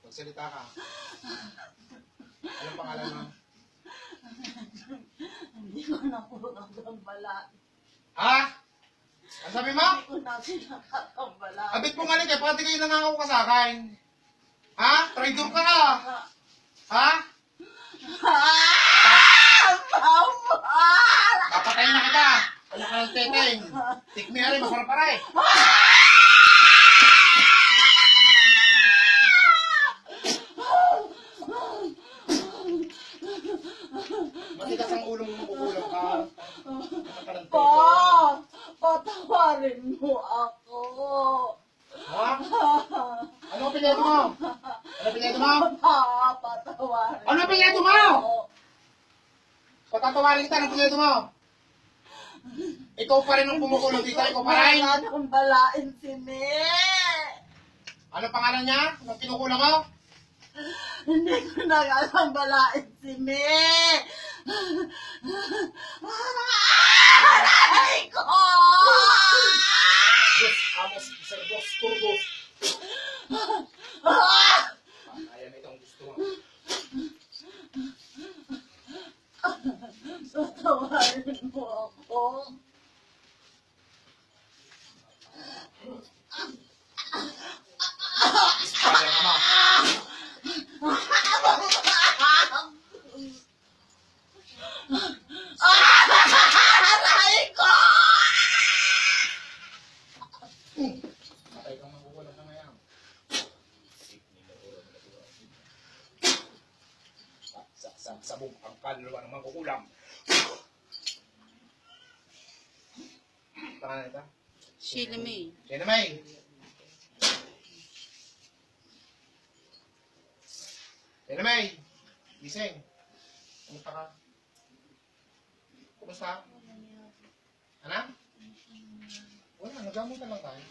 Magsalita ka. Anong pangalan mo? Hindi ko na po nakakambala. Ha? Ang sabi mo? Hindi ko na nakakambala. Abit mo mali kayo, pati kayo nangakaw ka sa akin. Ha? Traitor ka ka. Ha? Papatayin na kita. Ano ka ng teteng? Take me rin, masarap pa rin. Matigas ang ulo mo, makukulang ka. Pa! Patawarin mo ako. Ha? Ano ang pinyeto mo? Ano ang pinyeto mo? Pa, patawarin Ano ang pinyeto mo? Patatawarin kita, ano ang pinyeto mo? Ikaw pa rin ang kumukulong dito, ikaw pa rin. Wala nang balain si Me. Ano pangalan niya? Anong kinukulang mo? Hindi ko na alam balain si Me. Aray ko! Dos, amos, isang dos, turdos. Ayan, itong gusto mo. Patawarin mo ako. Ayan, ama. Aray ko! Patay kang makukulang na ngayon. Sabog ang kaluluwa ng mangkukulam. Pangalan nito? Sheila May. Sino may? Sino may? Gising. Kumusta ka? Kumusta? Ano? Wala, nagamutan lang tayo.